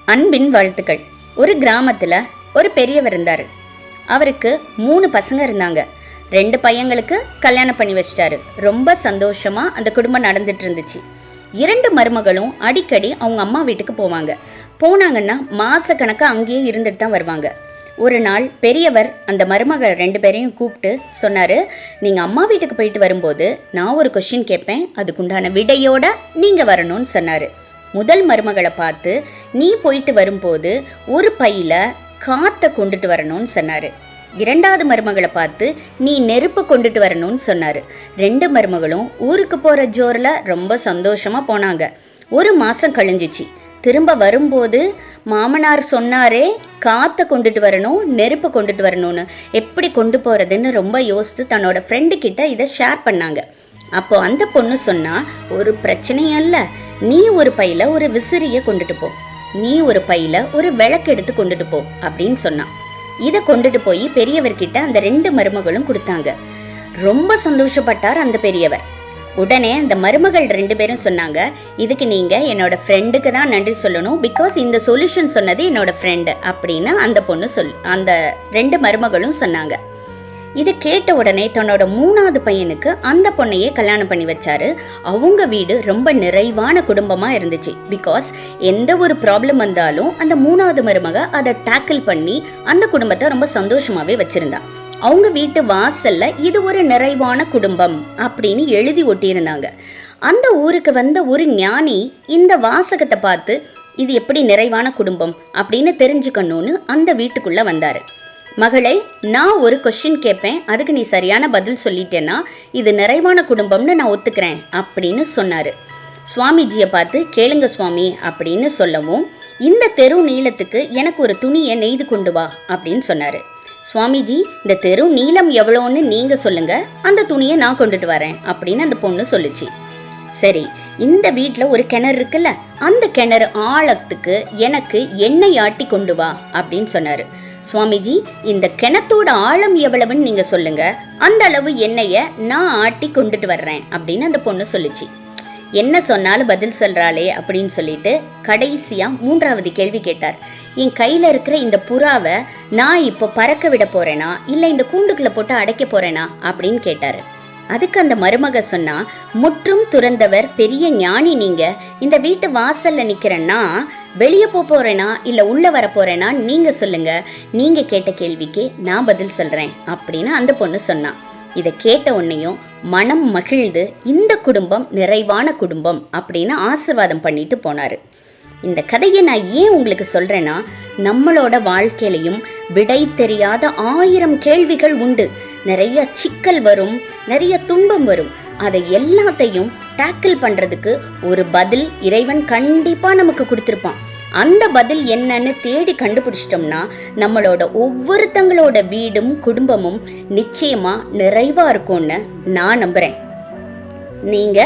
அன்பின் வாழ்த்துக்கள். ஒரு கிராமத்தில் ஒரு பெரியவர் இருந்தார். அவருக்கு 3 பசங்க இருந்தாங்க. 2 பையங்களுக்கு கல்யாணம் பண்ணி வச்சிட்டாரு. ரொம்ப சந்தோஷமாக அந்த குடும்பம் நடந்துட்டு இருந்துச்சு. 2 மருமகளும் அடிக்கடி அவங்க அம்மா வீட்டுக்கு போனாங்கன்னா மாதக்கணக்காக அங்கேயே இருந்துட்டு தான் வருவாங்க. ஒரு நாள் பெரியவர் அந்த மருமகள் 2 பேரையும் கூப்பிட்டு சொன்னார், நீங்கள் அம்மா வீட்டுக்கு போயிட்டு வரும்போது நான் ஒரு கொஸ்டின் கேட்பேன், அதுக்குண்டான விடையோட நீங்கள் வரணும்னு சொன்னார். முதல் மருமகளை பார்த்து, நீ போயிட்டு வரும்போது ஒரு பையில காற்றை கொண்டுட்டு வரணும்னு சொன்னார். 2வது மருமகளை பார்த்து, நீ நெருப்பு கொண்டுட்டு வரணும்னு சொன்னார். 2 மருமகளும் ஊருக்கு போகிற ஜோரில் ரொம்ப சந்தோஷமாக போனாங்க. 1 மாதம் கழிஞ்சிச்சு. திரும்ப வரும்போது மாமனார் சொன்னாரே காற்றை கொண்டுட்டு வரணும், நெருப்பு கொண்டுட்டு வரணும்னு, எப்படி கொண்டு போகிறதுன்னு ரொம்ப யோசித்து தன்னோட ஃப்ரெண்டு கிட்ட இதை ஷேர் பண்ணாங்க. அப்போ அந்த பொண்ணு சொன்னா, ஒரு பிரச்சனையும் இல்லை, நீ ஒரு பையில ஒரு விசிறியை கொண்டுட்டு போ, நீ ஒரு பையில ஒரு விளக்கு எடுத்து கொண்டுட்டு போ அப்படின்னு சொன்னான். இதை கொண்டுட்டு போய் பெரியவர்கிட்ட அந்த 2 மருமகளும் கொடுத்தாங்க. ரொம்ப சந்தோஷப்பட்டார் அந்த பெரியவர். உடனே அந்த மருமகள் 2 பேரும் சொன்னாங்க, இதுக்கு நீங்க என்னோட ஃப்ரெண்டுக்கு தான் நன்றி சொல்லணும், பிகாஸ் இந்த சொல்யூஷன் சொன்னது என்னோட ஃப்ரெண்டு அப்படின்னு அந்த 2 மருமகளும் சொன்னாங்க. இதை கேட்ட உடனே தன்னோட 3வது பையனுக்கு அந்த பொண்ணையே கல்யாணம் பண்ணி வச்சாரு. அவங்க வீடு ரொம்ப நிறைவான குடும்பமா இருந்துச்சு. பிகாஸ் எந்த ஒரு ப்ராப்ளம் வந்தாலும் அந்த 3வது மருமக அதை டேக்கிள் பண்ணி அந்த குடும்பத்தை ரொம்ப சந்தோஷமாவே வச்சிருந்தா. அவங்க வீட்டு வாசல்ல இது ஒரு நிறைவான குடும்பம் அப்படின்னு எழுதி ஒட்டியிருந்தாங்க. அந்த ஊருக்கு வந்த ஒரு ஞானி இந்த வாசகத்தை பார்த்து, இது எப்படி நிறைவான குடும்பம் அப்படின்னு தெரிஞ்சுக்கணும்னு அந்த வீட்டுக்குள்ள வந்தாரு. மகளே, நான் ஒரு கொஸ்டின் கேட்பேன், அதுக்கு நீ சரியான பதில் சொல்லிட்டேன்னா இது நிறைவான குடும்பம்னு நான் ஒத்துக்கிறேன் அப்படின்னு சொன்னார். சுவாமிஜியை பார்த்து, கேளுங்க சுவாமி அப்படின்னு சொல்லவும், இந்த தெரு நீளத்துக்கு எனக்கு ஒரு துணியை நெய்து கொண்டு வா அப்படின்னு சொன்னார். சுவாமிஜி, இந்த தெரு நீளம் எவ்வளோன்னு நீங்கள் சொல்லுங்கள், அந்த துணியை நான் கொண்டுட்டு வரேன் அப்படின்னு அந்த பொண்ணு சொல்லுச்சு. சரி, இந்த வீட்டில் ஒரு கிணறு இருக்குல்ல, அந்த கிணறு ஆழத்துக்கு எனக்கு எண்ணெய் ஆட்டி கொண்டு வா அப்படின்னு சொன்னார். சுவாமிஜி, இந்த கிணத்தோட ஆழம் எவ்வளவுன்னு நீங்க சொல்லுங்க, அந்த அளவு எண்ணெயை நான் ஆட்டி கொண்டுட்டு வர்றேன் அப்படின்னு அந்த பொண்ணு சொல்லுச்சு. என்ன சொன்னாலும் பதில் சொல்றாளே அப்படின்னு சொல்லிட்டு கடைசியா 3வது கேள்வி கேட்டார். என் கையில இருக்கிற இந்த புறாவை நான் இப்போ பறக்க விட போறேனா இல்லை இந்த கூண்டுக்குள்ள போட்டு அடைக்க போறேனா அப்படின்னு கேட்டாரு. அதுக்கு அந்த மருமக சொன்னா, முற்றும் துறந்தவர் பெரிய ஞானி, நீங்க இந்த வீட்டு வாசல்ல நிக்கிறேன்னா வெளியே போறேனா இல்ல உள்ள வர போறேனா நீங்க சொல்லுங்க, நீங்க கேட்ட கேள்விக்கு நான் பதில் சொல்றேன் அப்படின்னு அந்த பொண்ணு சொன்னா. இதை கேட்ட உடனேயும் மனம் மகிழ்ந்து இந்த குடும்பம் நிறைவான குடும்பம் அப்படின்னு ஆசீர்வாதம் பண்ணிட்டு போனாரு. இந்த கதையை நான் ஏன் உங்களுக்கு சொல்றேன்னா, நம்மளோட வாழ்க்கையிலையும் விடை தெரியாத 1000 கேள்விகள் உண்டு. நிறைய சிக்கல் வரும், நிறைய துன்பம் வரும். அதை எல்லாத்தையும் டேக்கிள் பண்றதுக்கு ஒரு பதில் இறைவன் கண்டிப்பா நமக்கு கொடுத்துருப்பான். அந்த பதில் என்னன்னு தேடி கண்டுபிடிச்சிட்டோம்னா நம்மளோட ஒவ்வொருத்தங்களோட வீடும் குடும்பமும் நிச்சயமா நிறைவா இருக்கும்னு நான் நம்புறேன். நீங்க